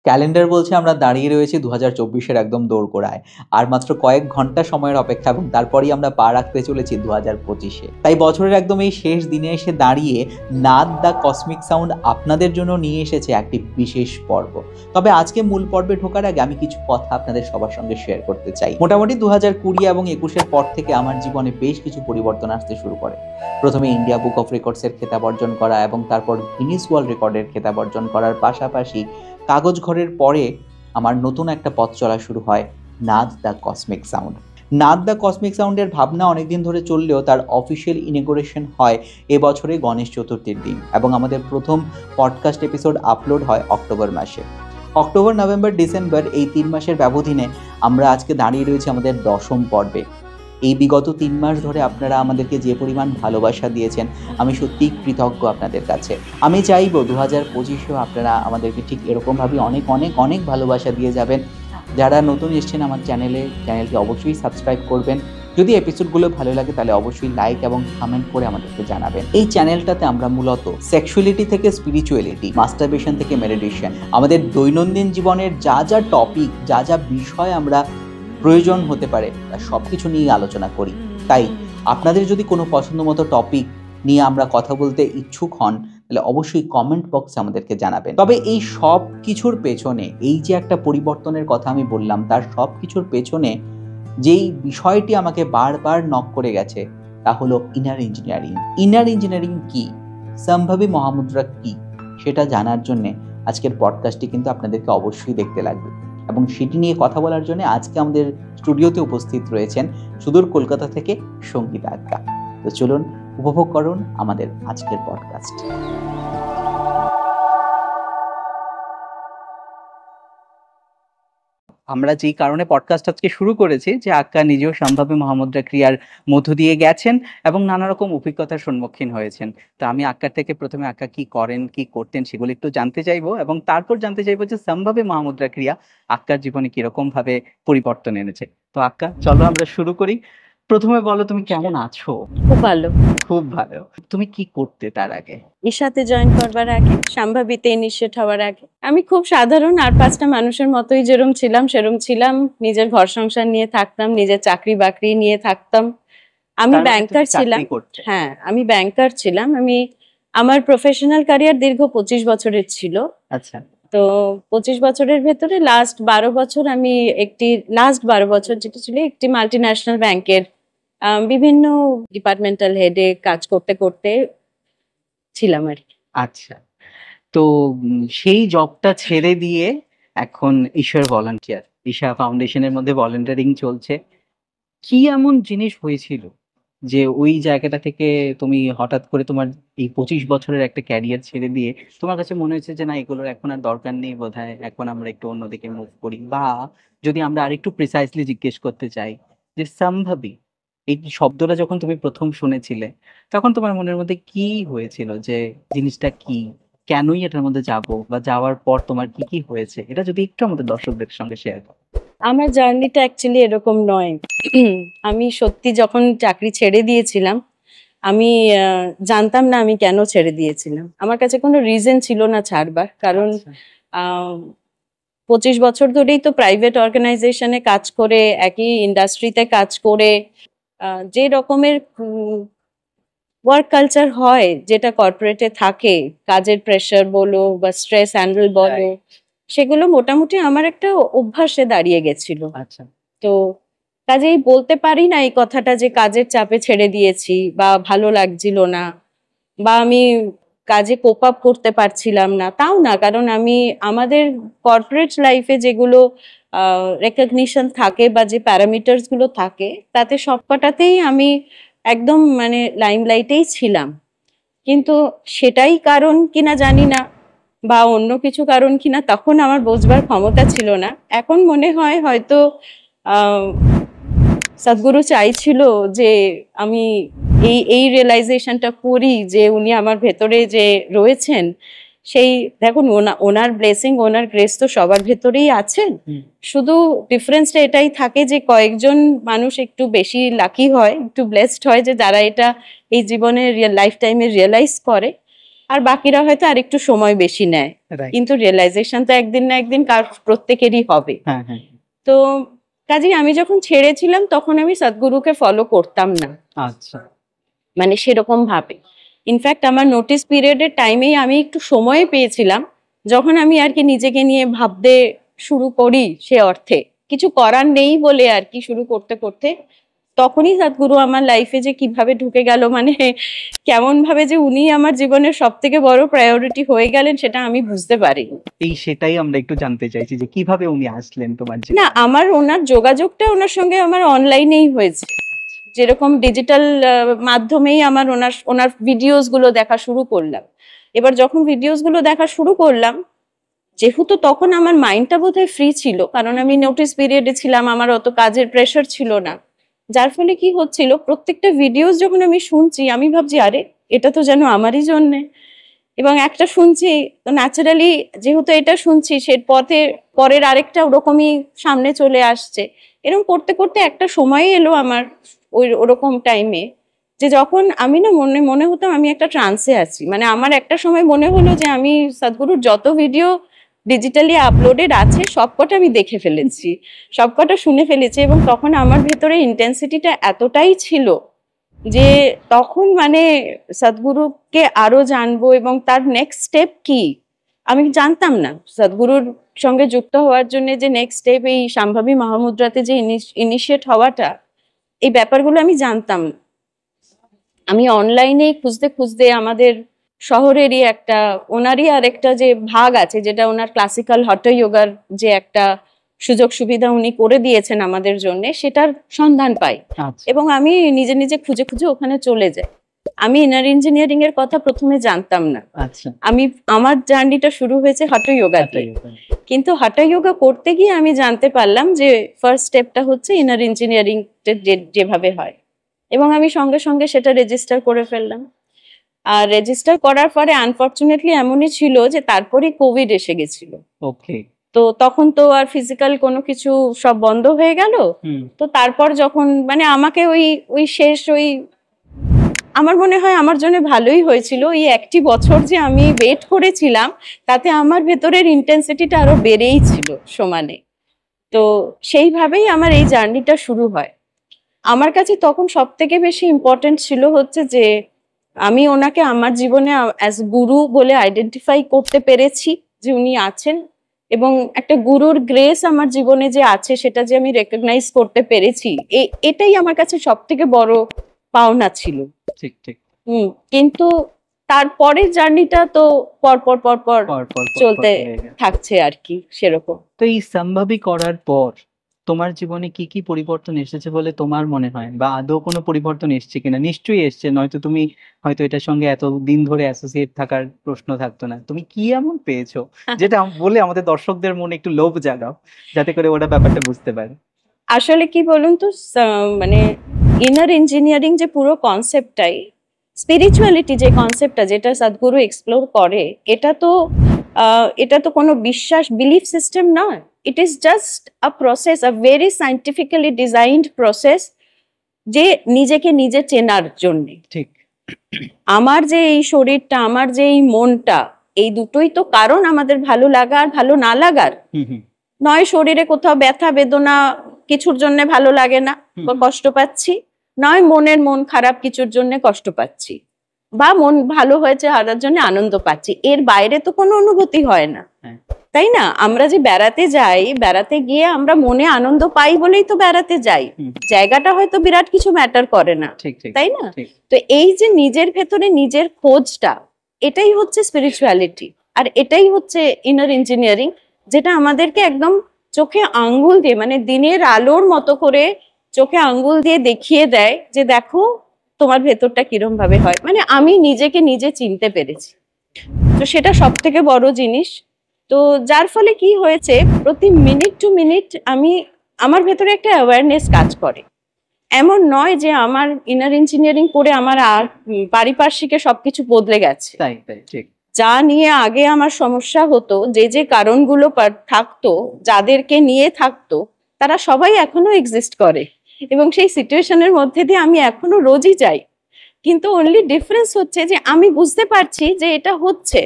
Calendar বলছে আমরা দাঁড়িয়ে রয়েছি 2024-এর একদম দোরগোড়ায়। আর মাত্র কয়েক ঘন্টা সময়ের অপেক্ষা এবং তারপরেই আমরা পা রাখতে চলেছি 2025-এ। তাই বছরের একদম এই শেষ দিনে এসে দাঁড়িয়ে নাদ দ্য কসমিক সাউন্ড আপনাদের জন্য নিয়ে এসেছে একটি বিশেষ পর্ব। তবে আজকে মূল পর্বে ঢোকার আগে আমি কিছু কথা আপনাদের সবার সঙ্গে শেয়ার করতে চাই। মোটামুটি 2020 এবং 21-এর পর থেকে আমার জীবনে বেশ কিছু পরিবর্তন আসতে শুরু করে। প্রথমে ইন্ডিয়া বুক অফ রেকর্ডসের খেতাব অর্জন করা এবং তারপর গিনিস ওয়ার্ল্ড রেকর্ডের খেতাব অর্জন করার পাশাপাশি কাগজ ঘরের পরে আমার নতুন একটা পথ চলা শুরু হয় Naad the cosmic sound. Naad the cosmic সাউন্ডের ভাবনা অনেকদিন ধরে চললেও তার অফিসিয়াল ইনগুরেশন হয় এবছরে গণেশ চতুর্থীর দিন এবং আমাদের প্রথম পডকাস্ট এপিসোড আপলোড হয় অক্টোবর মাসে। অক্টোবর, নভেম্বর, ডিসেম্বর এই 3 মাসের ব্যবধানে আমরা আজকে দাঁড়িয়ে রয়েছি আমাদের 10ম পর্বে। এই বিগত 3 মাস ধরে আপনারা আমাদেরকে যে পরিমাণ ভালোবাসা দিয়েছেন আমি সত্যিই কৃতজ্ঞ আপনাদের কাছে। আমি চাইবো 2025-এও আপনারা আমাদেরকে ঠিক এরকমভাবে অনেক অনেক অনেক ভালোবাসা দিয়ে যাবেন। যারা নতুন এসেছেন আমার চ্যানেলটি অবশ্যই সাবস্ক্রাইব করবেন। যদি এপিসোডগুলো ভালো লাগে তাহলে অবশ্যই লাইক এবং কমেন্ট করে আমাদেরকে জানাবেন। এই চ্যানেলটাতে আমরা মূলত সেক্সুয়ালিটি থেকে স্পিরিচুয়ালিটি, মাস্টারবেশন থেকে মেডিটেশন, আমাদের দৈনন্দিন জীবনের যা যা টপিক, যা যা বিষয় আমরা প্রয়োজন হতে পারে তার সব কিছু নিয়ে আলোচনা করি। তাই আপনাদের যদি কোনো পছন্দ মতো টপিক নিয়ে আমরা কথা বলতে ইচ্ছুক হন তাহলে অবশ্যই কমেন্ট বক্সে আমাদেরকে জানাবেন। তবে এই সব কিছুর পেছনে, এই যে একটা পরিবর্তনের কথা আমি বললাম, তার সব কিছুর পেছনে যেই বিষয়টি আমাকে বারবার নক করে গেছে তা হলো ইনার ইঞ্জিনিয়ারিং। ইনার ইঞ্জিনিয়ারিং কি, সম্ভাবী মহামুদ্রা কি, সেটা জানার জন্য আজকের পডকাস্টটি কিন্তু আপনাদেরকে অবশ্যই দেখতে লাগবে। এবং সেটি নিয়ে কথা বলার জন্য আজকে আমাদের স্টুডিওতে উপস্থিত রয়েছেন সুদূর কলকাতা থেকে সঙ্গীতা আক্কা। তো চলুন উপভোগ করুন আমাদের আজকের পডকাস্ট। আমরা যেই কারণে পডকাস্ট আজকে শুরু করেছি যে আক্কা নিজেও সম্ভাব্য মহামুদ্রা ক্রিয়ার মধ্য দিয়ে গেছেন এবং নানা রকম অভিজ্ঞতার সম্মুখীন হয়েছেন। তো আমি আক্কার থেকে প্রথমে আক্কা কি করেন, কি করতেন সেগুলো একটু জানতে চাইবো এবং তারপর জানতে চাইবো যে সম্ভাব্য মহামুদ্রা ক্রিয়া আক্কার জীবনে কিরকম ভাবে পরিবর্তন এনেছে। তো আক্কা চলো আমরা শুরু করি। প্রথমে বলো তুমি কেমন আছো? খুব ভালো। খুব ভালো। তুমি কি করতে তার আগে? এর সাথে জয়েন করবার আগে, সম্ভাবিতে ইনিশিয়েট হওয়ার আগে আমি খুব সাধারণ আর 5টা মানুষের মতোই যেরকম ছিলাম সেরকম ছিলাম। নিজের ঘর সংসার নিয়ে থাকতাম, নিজের চাকরি বাকরি নিয়ে থাকতাম। আমি ব্যাংকার ছিলাম। হ্যাঁ, আমি ব্যাংকার ছিলাম। আমার প্রফেশনাল ক্যারিয়ার দীর্ঘ 25 বছরের ছিল। আচ্ছা। তো 25 বছরের ভেতরে লাস্ট 12 বছর যেটা ছিল একটি মাল্টিন্যাশনাল ব্যাংকের বিভিন্ন ডিপার্টমেন্টাল হেডে কাজ করতে করতে ছিলাম আর কি। আচ্ছা, তো সেই জবটা ছেড়ে দিয়ে এখন ঈশ্বর ভলান্টিয়ার, ঈশা ফাউন্ডেশনের মধ্যে ভলান্টিয়ারিং চলছে। কি এমন জিনিস হয়েছিল যে ওই জায়গাটা থেকে তুমি হঠাৎ করে তোমার এই 25 বছরের একটা ক্যারিয়ার ছেড়ে দিয়ে তোমার কাছে মনে হয়েছে যে না এগুলোর এখন আর দরকার নেই, বোধহয় এখন আমরা একটু অন্যদিকে মুভ করি? বা যদি আমরা আরেকটু প্রিসাইসলি জিজ্ঞেস করতে চাই যে সম্ভাবী এই শব্দটা যখন তুমি প্রথম শুনেছিলে তখন তোমার মনের মধ্যে কি হয়েছিল, যে জিনিসটা কি, কেনই এটার মধ্যে যাব, বা যাওয়ার পর তোমার কি কি হয়েছে, এটা যদি একটু আমাদের দর্শকদের সঙ্গে শেয়ার করো। আমার জার্নিটা অ্যাকচুয়ালি এরকম নয়। আমি সত্যি যখন চাকরি ছেড়ে দিয়েছিলাম আমি জানতাম না আমি কেন ছেড়ে দিয়েছিলাম। আমার কাছে কোনো রিজন ছিল না ছাড়বার, কারণ 25 বছর ধরেই তো প্রাইভেট অর্গানাইজেশনে কাজ করে, একই ইন্ডাস্ট্রিতে কাজ করে যে রকমের ওয়ার্ক কালচার হয়, যেটা কর্পোরেটে থাকে, কাজের প্রেশার বলো বা স্ট্রেস হ্যান্ডেল বলো, সেগুলো মোটামুটি আমার একটা অভ্যাসে দাঁড়িয়ে গেছিল। আচ্ছা, তো কাজেই বলতে পারি না এই কথাটা যে কাজের চাপে ছেড়ে দিয়েছি বা ভালো লাগছিল না বা আমি কাজে কোপ আপ করতে পারছিলাম না, তাও না। কারণ আমাদের কর্পোরেট লাইফে যেগুলো রেকগনিশন থাকে বা যে প্যারামিটার্স গুলো থাকে তাতে সবকটাতেই আমি একদম মানে লাইমলাইটেই ছিলাম। কিন্তু সেটাই কারণ কিনা জানি না, বা অন্য কিছু কারণ কিনা তখন আমার বোঝবার ক্ষমতা ছিল না। এখন মনে হয় হয়তো সদ্গুরু চাইছিল যে আমি এই রিয়েলাইজেশনটা করি যে উনি আমার ভেতরে যে রয়েছেন সেই, দেখুন ওনার ব্লেসিং, ওনার গ্রেস তো সবার ভেতরেই আছেন। শুধু ডিফারেন্সটা এটাই থাকে যে কয়েকজন মানুষ একটু বেশি লাকি হয়, একটু ব্লেসড হয় যে যারা এটা এই জীবনের লাইফ টাইমে রিয়েলাইজ করে। আর বাকিরা হয়তো আরেকটু সময় বেশি নেয়, Right. কিন্তু রিয়েলাইজেশন তো একদিন না একদিন প্রত্যেকেরই হবে। হ্যাঁ হ্যাঁ। তো কাজেই আমি যখন ছেড়েছিলাম তখন আমি সদ্গুরুকে ফলো করতাম না, আচ্ছা। মানে সেরকম ভাবে। ইনফ্যাক্ট আমার নোটিস পিরিয়ডের টাইমেই আমি একটু সময় পেয়েছিলাম, যখন আমি আর কি নিজেকে নিয়ে ভাবতে শুরু করি, সে অর্থে কিছু করার নেই বলে আর কি শুরু করতে করতে, তখনই সদ্গুরু আমার লাইফে যে কিভাবে ঢুকে গেল, মানে কেমন ভাবে যে উনি আমার জীবনের সব থেকে বড় প্রায়োরিটি হয়ে গেলেন সেটা আমি বুঝতে পারিনি। সেটাই আমরা একটু জানতে চাইছি যে কিভাবে উনি আসলেন তোমার জীবনে। না, আমার ওনার যোগাযোগটা ওনার সঙ্গে আমার অনলাইনেই হয়েছে, যেরকম ডিজিটাল মাধ্যমেই আমার ওনার ভিডিওস গুলো দেখা শুরু করলাম। এবার যখন ভিডিওস গুলো দেখা শুরু করলাম, যেহেতু তখন আমার মাইন্ডটা বোধহয় ফ্রি ছিল, কারণ আমি নোটিস পিরিয়ডে ছিলাম, আমার অত কাজের প্রেশার ছিল না, যার ফলে কি হচ্ছিল প্রত্যেকটা ভিডিওস যখন আমি শুনছি আমি ভাবছি আরে এটা তো যেন আমারই জন্যে। এবং একটা শুনছি তো ন্যাচারালি যেহেতু এটা শুনছি সে পরের আরেকটা ওরকমই সামনে চলে আসছে। এরকম করতে করতে একটা সময় এলো আমার ওরকম টাইমে, যে যখন আমি না মনে হতো আমি একটা ট্রান্সে আছি। মানে আমার একটা সময় মনে হলো যে আমি সদ্গুরুর যত ভিডিও ডিজিটালি আপলোডেড আছে সবকটা আমি দেখে ফেলেছি, সবকটা শুনে ফেলেছি, এবং তখন আমার ভেতরে ইন্টেন্সিটিটা এতটাই ছিল যে তখন মানে সদ্গুরুকে আরো জানবো এবং তার নেক্সট স্টেপ কি আমি জানতাম না। সদ্গুরুর সঙ্গে যুক্ত হওয়ার জন্য যে নেক্সট স্টেপ এই সম্ভাবী মহামুদ্রাতে যে ইনিশিয়েট হওয়াটা, এই ব্যাপারগুলো আমি জানতাম না। আমি অনলাইনে খুঁজতে খুঁজতে আমাদের শহরেরই একটা ওনারই আর একটা যে ভাগ আছে, যেটা ওনার ক্লাসিক্যাল হট যোগার যে একটা সুযোগ সুবিধা উনি করে দিয়েছেন আমাদের জন্য, সেটার সন্ধান পাই। এবং আমি নিজে নিজে খুঁজে খুঁজে ওখানে চলে যাই। আমি ইনার ইঞ্জিনিয়ারিং এর কথা প্রথমে জানতাম না। আমার জার্নিটা শুরু হয়েছে হট যোগাতে, কিন্তু হট যোগা করতে গিয়ে আমি জানতে পারলাম যে ফার্স্ট স্টেপটা হচ্ছে ইনার ইঞ্জিনিয়ারিং যেভাবে হয়, এবং আমি সঙ্গে সঙ্গে সেটা রেজিস্টার করে ফেললাম। আর রেজিস্টার করার পরে আনফরচুনেটলি এমনই ছিল যে তারপরে কোভিড এসে গেছিল। ওকে। তো তখন তো আর ফিজিক্যাল কোনো কিছু সব বন্ধ হয়ে গেল। তো তারপর যখন মানে আমাকে ওই শেষ আমার মনে হয় আমার জন্য ভালোই হয়েছিল, এই একটি বছর যে আমি ওয়েট করেছিলাম তাতে আমার ভেতরের ইন্টেন্সিটিটা আরো বেড়েই ছিল সমানে। তো সেইভাবেই আমার এই জার্নিটা শুরু হয়। আমার কাছে তখন সব থেকে বেশি ইম্পর্টেন্ট ছিল হচ্ছে যে আমি ওনাকে আমার জীবনে অ্যাজ গুরু বলে আইডেন্টিফাই করতে পেরেছি যে উনি আছেন, এবং একটা গুরুর গ্রেস আমার জীবনে যে আছে সেটা যে আমি রেকগনাইজ করতে পেরেছি, এটাই আমার কাছে সব থেকে বড় পাওনা ছিল। ঠিক ঠিক। কিন্তু তারপরের জার্নিটা তো পর চলতে থাকছে আর কি সেরকম। তো এই সম্ভাবী করার পর তোমার জীবনে কি কি পরিবর্তন এসেছে বলে তোমার মনে হয়, বা আদৌ কোনো পরিবর্তন এসছে কিনা? নিশ্চয়ই এসছে, নয়তো তুমি হয়তো এটার সঙ্গে এত দিন ধরে অ্যাসোসিয়েট থাকার প্রশ্ন থাকতো না। তুমি কি এমন পেয়েছো যেটা বলে আমাদের দর্শকদের মনে একটু লোভ জাগাও, যাতে করে ওরা ব্যাপারটা বুঝতে পারে। আসলে কি বলুন তো, মানে ইনার ইঞ্জিনিয়ারিং যে পুরো কনসেপ্টটাই, স্পিরিচুয়ালিটি যে কনসেপ্টটা যেটা সদ্গুরু এক্সপ্লোর করে, এটা তো কোনো বিশ্বাস বিলিফ সিস্টেম নয়। It is just a process, a very scientifically designed process, যে নিজেকে নিজে চেনার জন্য। ঠিক। আমার যে এই শরীরটা, আমার যে এই মনটা, এই দুটোই তো কারণ আমাদের ভালো লাগা আর ভালো না লাগার। নয় শরীরে কোথাও ব্যথা বেদনা কিছুর জন্য ভালো লাগে না বা কষ্ট পাচ্ছি, নয় মন খারাপ কিছুর জন্য কষ্ট পাচ্ছি, বা মন ভালো হয়েছে হারার জন্য আনন্দ পাচ্ছি। এর বাইরে তো কোনো অনুভূতি হয় না, তাই না? আমরা যে বেড়াতে যাই, বেড়াতে গিয়ে আমরা মনে আনন্দ পাই বলেই তো বেড়াতে যাই। জায়গাটা হয়তো বিরাট কিছু ম্যাটার করে না, তাই না? তো এই যে নিজের ভেতরে নিজের খোঁজটা, এটাই হচ্ছে স্পিরিচুয়ালিটি, আর এটাই হচ্ছে ইনার ইঞ্জিনিয়ারিং, যেটা আমাদেরকে একদম চোখে আঙ্গুল দিয়ে, মানে দিনের আলোর মতো করে চোখে আঙ্গুল দিয়ে দেখিয়ে দেয় যে দেখো তোমার ভেতরটা কিরম ভাবে হয়। মানে আমি নিজেকে নিজে চিনতে পেরেছি, তো সেটা সব থেকে বড় জিনিস। তো যার ফলে কি হয়েছে, প্রতি মিনিট টু মিনিট আমার ভেতরে একটা অ্যাওয়ারনেস কাজ করে। এমন নয় যে আমার ইনার ইঞ্জিনিয়ারিং পড়ে আমার আর পারিপার্শ্বিকে সবকিছু বদলে গেছে। যা নিয়ে আগে আমার সমস্যা হতো, যে কারণগুলো থাকতো, যাদেরকে নিয়ে থাকতো, তারা সবাই এখনো এক্সিস্ট করে, এবং সেই সিচুয়েশনের মধ্যে দিয়ে আমি এখনো রোজই যাই। কিন্তু অনলি ডিফারেন্স হচ্ছে যে আমি বুঝতে পারছি যে এটা হচ্ছে,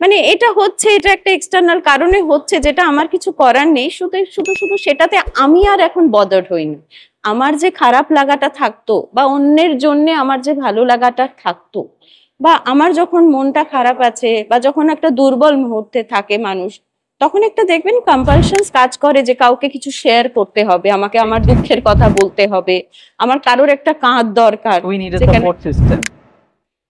মানে এটা হচ্ছে, এটা একটা এক্সটার্নাল কারণে হচ্ছে, যেটা আমার কিছু করার নেই। শুধু শুধু শুধু সেটাতে আমি আর এখন বদার্ড হইনি। আমার যে খারাপ লাগাটা থাকতো বা অন্যের জন্য আমার যে ভালো লাগাটা থাকতো, বা আমার যখন মনটা খারাপ আছে বা যখন একটা দুর্বল মুহূর্তে থাকে মানুষ, তখন একটা দেখবেন কম্পালশনস কাজ করে যে কাউকে কিছু শেয়ার করতে হবে, আমাকে আমার দুঃখের কথা বলতে হবে, আমার কারোর একটা কাঁধ দরকার। উই নিড আ যেখানে সাপোর্ট সিস্টেম।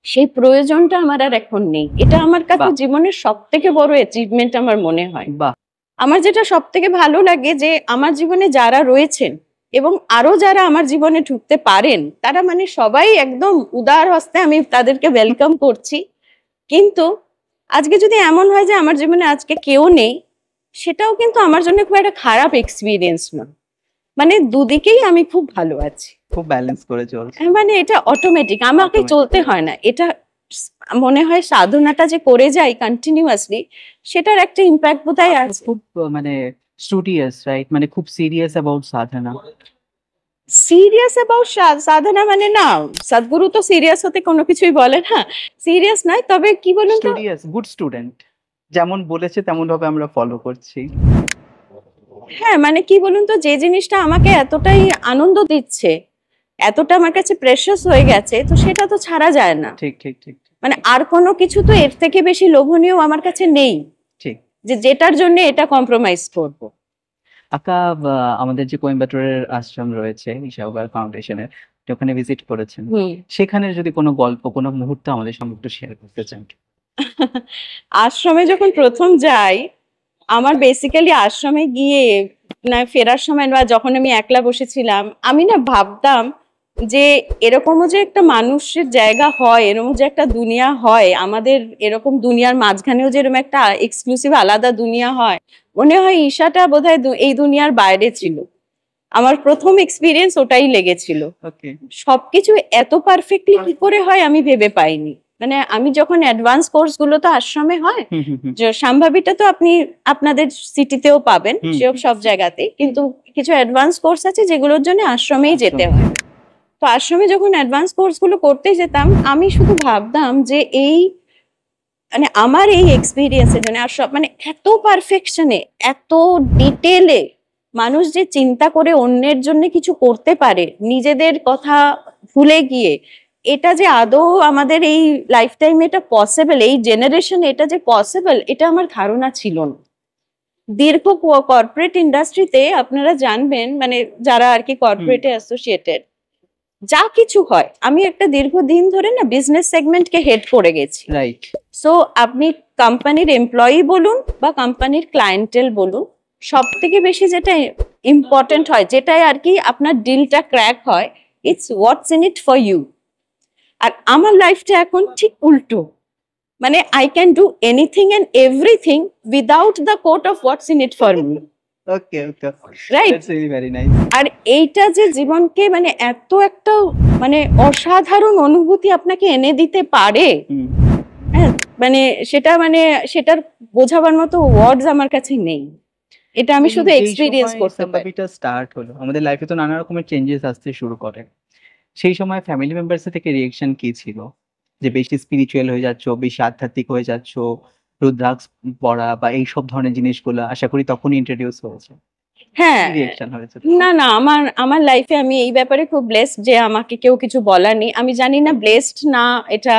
সেই প্রয়োজনটা আমার আর এখন নেই। এটা আমার কাছে বাহ। জীবনের সব থেকে বড় অ্যাচিভমেন্ট আমার মনে হয়। বাহ। আমার যেটা সব থেকে ভালো লাগে যে আমার জীবনে যারা রয়েছেন এবং আরো যারা আমার জীবনে ঢুকতে পারেন, তারা মানে সবাই একদম উদার হস্তে আমি তাদেরকে ওয়েলকাম করছি। কিন্তু আজকে যদি এমন হয় যে আমার জীবনে আজকে কেউ নেই, সেটাও কিন্তু আমার জন্য খুব একটা খারাপ এক্সপিরিয়েন্স না। মানে দুদিকেই আমি খুব ভালো আছি। খুব ব্যালেন্স করে চলছে। মানে এটা অটোমেটিক, আমাকে Automatic। চলতে হয় না। এটা মনে হয় সাধনাটা যে করে যাই কন্টিনিউয়াসলি, সেটার একটা ইম্প্যাক্ট বোধহয় আছে। খুব মানে স্টুডিয়াস, রাইট? মানে খুব serious about sadhana. Serious about sadhana মানে না, সদ্গুরু তো সিরিয়াস হতে কোনো কিছুই বলে না, সিরিয়াস নয়। তবে কি বলুন তো, স্টুডিয়াস, গুড স্টুডেন্ট, যেমন বলেছে তেমন ভাবে আমরা ফলো করছি। হ্যাঁ মানে কি বলুন তো, যে জিনিসটা আমাকে এতটাই আনন্দ দিচ্ছে, এতটা আমার কাছে প্রেশাস হয়ে গেছে, তো সেটা তো ছাড়া যায় না। ঠিক ঠিক ঠিক ঠিক, মানে আর কোনো কিছু তো এর থেকে বেশি লোভনীয় আমার কাছে নেই, ঠিক। যে যেটার জন্য এটা কম্প্রোমাইজ করব। আকা আমাদের যে কোয়েম্বাটোরের আশ্রম রয়েছে ঈশাউবার ফাউন্ডেশনের, ওখানে ভিজিট করেছেন, সেখানে যদি কোনো গল্প, কোনো মুহূর্ত আমাদের সঙ্গে একটু শেয়ার করতে চান। আশ্রমে যখন প্রথম যাই, আমার বেসিক্যালি আশ্রমে গিয়ে না ফেরার সময় বা যখন আমি একলা বসেছিলাম, আমি না ভাবতাম যে এরকমও যে একটা মানুষের জায়গা হয়, এরকম যে একটা দুনিয়া হয়, আমাদের এরকম দুনিয়ার মাঝখানেও যে এরকম একটা এক্সক্লুসিভ আলাদা দুনিয়া হয়। মনে হয় ঈশাটা বোধহয় এই দুনিয়ার বাইরে ছিল। আমার প্রথম এক্সপিরিয়েন্স ওটাই লেগেছিল। ওকে। সবকিছু এত পারফেক্টলি কি করে হয় আমি ভেবে পাইনি। মানে আমি যখন অ্যাডভান্স কোর্স গুলো তো আশ্রমে হয়, যে সম্ভাবিটা তো আপনি আপনাদের সিটিতেও পাবেন, সব জায়গাতেই, কিন্তু কিছু অ্যাডভান্স কোর্স আছে যেগুলোর জন্য আশ্রমেই যেতে হয়। তো আশ্রমে যখন অ্যাডভান্স কোর্স গুলো করতে যেতাম, আমি শুধু ভাবতাম যে এই মানে আমার এই এক্সপিরিয়েন্সের জন্য আর সব মানে এত পারফেকশনে, এত ডিটেলে মানুষ যে চিন্তা করে অন্যের জন্য কিছু করতে পারে নিজেদের কথা ভুলে গিয়ে, এটা যে আদৌ আমাদের এই লাইফ টাইমে এটা পসিবল, এই জেনারেশনে এটা যে পসিবল, এটা আমার ধারণা ছিল না। দীর্ঘ কর্পোরেট ইন্ডাস্ট্রিতে আপনারা জানবেন, মানে যারা আর কি কর্পোরেটে অ্যাসোসিয়েটেড, যা কিছু হয়, আমি একটা দীর্ঘদিন ধরে না বিজনেস সেগমেন্টকে হেড করে গেছি। রাইট। সো আপনি কোম্পানির এমপ্লয়ি বলুন বা কোম্পানির ক্লায়েন্টেল বলুন, সব থেকে বেশি যেটা ইম্পর্টেন্ট হয়, যেটাই আর কি আপনার ডিলটা ক্র্যাক হয়, it's what's in it for you. আর আমার লাইফটা এখন ঠিক উল্টো, মানে I can do anything and everything without the quote of what's in it for me. Okay okay, right. That's really very nice. আর এইটা যে জীবনকে মানে এত একটা মানে অসাধারণ অনুভূতি আপনাকে এনে দিতে পারে, হ্যাঁ মানে সেটার বোঝাবার মতো ওয়ার্ডস আমার কাছে নেই। এটা আমি শুধু এক্সপেরিয়েন্স করতে পারি। এটা স্টার্ট হলো, আমাদের লাইফে তো নানা রকমের চেঞ্জেস আসতে শুরু করে। সেই সময় ফ্যামিলি মেম্বার্স থেকে রিঅ্যাকশন কি ছিল? যে বেশি স্পিরিচুয়াল হয়ে যাচ্ছ, বেশি আধ্যাত্মিক হয়ে যাচ্ছ, রুদ্রাক্ষ পড়া বা এইসব ধরনের জিনিসগুলো আশা করি তখনই ইন্ট্রোডিউস হয়েছে। হ্যাঁ, রিঅ্যাকশন হয়েছে? না না, আমার লাইফে আমি এই ব্যাপারে খুব ব্লেসড যে আমাকে কেউ কিছু বলার নেই। আমি জানি না ব্লেসড না এটা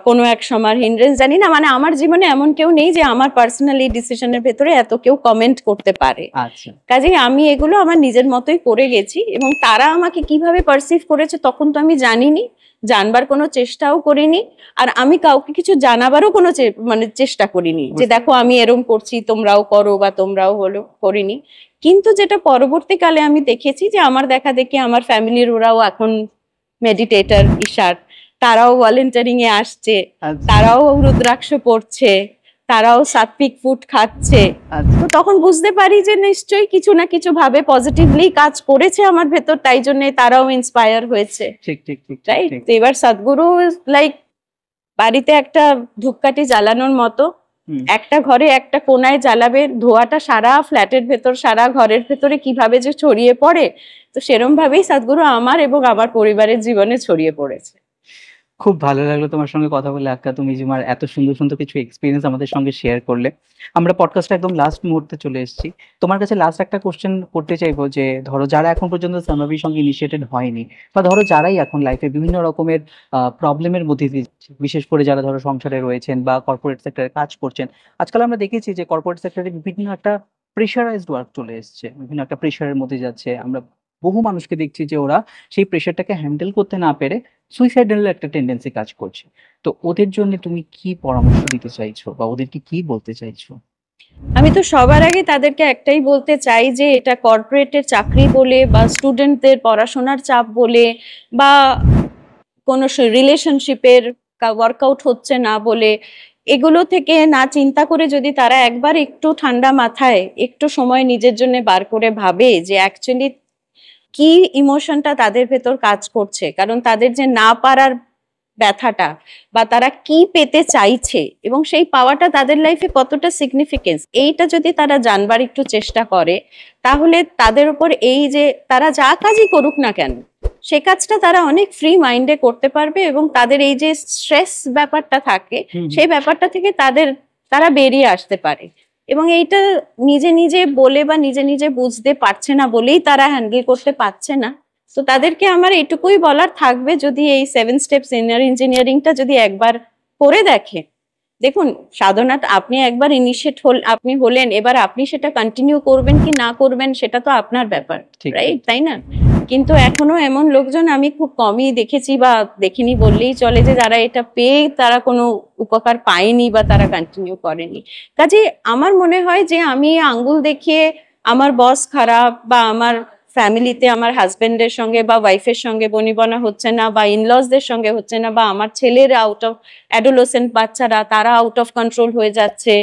কোনো এক সময় হিন্ড্রেন্স, জানি না। মানে আমার জীবনে এমন কেউ নেই যে আমার পার্সোনালি ডিসিশনের ভেতরে এত কেউ কমেন্ট করতে পারে। আচ্ছা। কাজেই আমি এগুলো আমার নিজের মতোই করে গেছি, এবং তারা আমাকে কিভাবে পারসিভ করেছে তখন তো আমি জানিনি, জানবার কোনো চেষ্টাও করিনি। আর আমি কাউকে কিছু জানাবারও কোনো মানে চেষ্টা করিনি যে দেখো আমি এরম করছি, তোমরাও করো বা তোমরাও হলো, করিনি। কিন্তু যেটা পরবর্তীকালে আমি দেখেছি যে আমার দেখা দেখি আমার ফ্যামিলির ওরাও এখন মেডিটেটর, ঈশার, তারাও ভলেন্টারিং এ আসছে, তারাও রুদ্রাক্ষ পড়ছে, তারাও সাত্বিক ফুড খাচ্ছে। তো তখন বুঝতে পারি যে নিশ্চয়ই কিছু না কিছু ভাবে পজিটিভলি কাজ করেছে আমার ভেতর, তাই জন্য তারাও ইন্সপায়ার হয়েছে। ঠিক ঠিক ঠিক, রাইট। তো এবার সদ্গুরু লাইক বাড়িতে একটা ধূপকাঠি জ্বালানোর মতো, একটা ঘরে একটা কোনায় জ্বালাবে, ধোঁয়াটা সারা ফ্ল্যাটের ভেতর, সারা ঘরের ভেতরে কিভাবে যে ছড়িয়ে পড়ে, তো সেরম ভাবেই সদ্গুরু আমার এবং আমার পরিবারের জীবনে ছড়িয়ে পড়েছে। খুব ভালো লাগলো তোমার সঙ্গে কথা বলে আক্কা। তুমি যে আমার এত সুন্দর সুন্দর কিছু এক্সপিরিয়েন্স আমাদের সঙ্গে শেয়ার করলে। আমরা পডকাস্টটা একদম লাস্ট মুহূর্তে চলে এসেছি। তোমার কাছে লাস্ট একটা কোশ্চেন করতে চাইবো যে ধরো যারা এখন পর্যন্ত সানভীর সঙ্গে ইনিশিয়েটেড হয়নি, বা ধরো যারাই এখন লাইফে বিভিন্ন রকমের প্রবলেমের মধ্যে দিয়ে যাচ্ছে, বিশেষ করে যারা ধরো সংসারে রয়েছেন বা কর্পোরেট সেক্টরে কাজ করছেন। আজকাল আমরা দেখেছি যে কর্পোরেট সেক্টরে বিভিন্ন একটা প্রেশারাইজড ওয়ার্ক চলে এসছে, বিভিন্ন একটা প্রেশারের মধ্যে যাচ্ছে। আমরা বহু মানুষকে দেখছি যে ওরা সেই প্রেশারটাকে হ্যান্ডেল করতে না পেরে সুইসাইডাল একটা টেন্ডেন্সি কাজ করছে। তো ওদের জন্য তুমি কি পরামর্শ দিতে চাইছো বা ওদেরকে কি বলতে চাইছো? আমি তো সবার আগে তাদেরকে একটাই বলতে চাই যে এটা কর্পোরেটের চাকরি বলে বা স্টুডেন্টদের পড়াশোনার চাপ বলে বা কোনো রিলেশনশিপের ওয়ার্কআউট হচ্ছে না বলে এগুলো থেকে না চিন্তা করে যদি তারা একবার একটু ঠান্ডা মাথায় একটু সময় নিজের জন্য বার করে ভাবে যে অ্যাকচুয়ালি কি ইমোশনটা তাদের ভেতর কাজ করছে, কারণ তাদের যে না পারার ব্যথাটা বা তারা কি পেতে চাইছে এবং সেই পাওয়াটা তাদের লাইফে কতটা সিগনিফিকেন্স, এইটা যদি তারা জানবার একটু চেষ্টা করে তাহলে তাদের উপর এই যে তারা যা কাজই করুক না কেন সে কাজটা তারা অনেক ফ্রি মাইন্ডে করতে পারবে এবং তাদের এই যে স্ট্রেস ব্যাপারটা থাকে সেই ব্যাপারটা থেকে তারা বেরিয়ে আসতে পারে। এবং এইটা নিজে নিজে বলে বা নিজে নিজে বুঝতে পারছে না বলেই তারা হ্যান্ডেল করতে পারছে না। তো তাদেরকে আমার এটুকুই বলার থাকবে, যদি এই 7 স্টেপস ইনার ইঞ্জিনিয়ারিংটা যদি একবার করে দেখে, দেখুন সাধনাত আপনি একবার ইনিশিয়েট আপনি হলেন, এবার আপনি সেটা কন্টিনিউ করবেন কি না করবেন সেটা তো আপনার ব্যাপার, রাইট? তাই না? কিন্তু এখনো এমন লোকজন আমি খুব কমই দেখেছি বা দেখিনি বললেই চলে যে যারা এটা পেয়ে তারা কোনো উপকার পায়নি বা তারা কন্টিনিউ করেনি। কাজে আমার মনে হয় যে আমি আঙ্গুল দেখিয়ে আমার বস খারাপ বা আমার ফ্যামিলিতে আমার হাজবেন্ডের সঙ্গে বা ওয়াইফের সঙ্গে বনিবনা হচ্ছে না বা ইনলসদের সঙ্গে হচ্ছে না বা আমার ছেলের আউট অফ অ্যাডোলেসেন্ট বাচ্চারা তারা আউট অফ কন্ট্রোল হয়ে যাচ্ছে,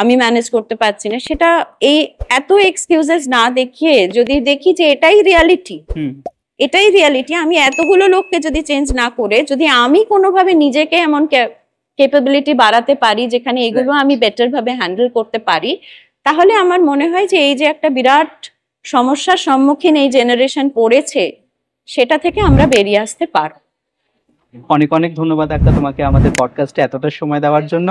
আমি ম্যানেজ করতে পারছি না, সেটা এই এত এক্সকিউজেস না দেখিয়ে যদি দেখি যে এটাই রিয়ালিটি, এটাই রিয়ালিটি, আমি এতগুলো লোককে যদি চেঞ্জ না করে যদি আমি কোনোভাবে নিজেকে এমন ক্যাপাবিলিটি বাড়াতে পারি যেখানে এগুলো আমি বেটার ভাবে হ্যান্ডেল করতে পারি, তাহলে আমার মনে হয় যে এই যে একটা বিরাট সমস্যার সম্মুখীন এই জেনারেশন পড়েছে সেটা থেকে আমরা বেরিয়ে আসতে পারবো। অনেক অনেক ধন্যবাদ একটা তোমাকে আমাদের পডকাস্টে এতটা সময় দেওয়ার জন্য।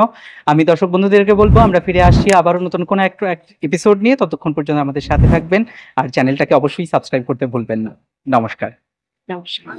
আমি দর্শক বন্ধুদেরকে বলবো আমরা ফিরে আসছি আবারও নতুন কোনো একটা এপিসোড নিয়ে। ততক্ষণ পর্যন্ত আমাদের সাথে থাকবেন আর চ্যানেলটাকে অবশ্যই সাবস্ক্রাইব করতে ভুলবেন না। নমস্কার। নমস্কার।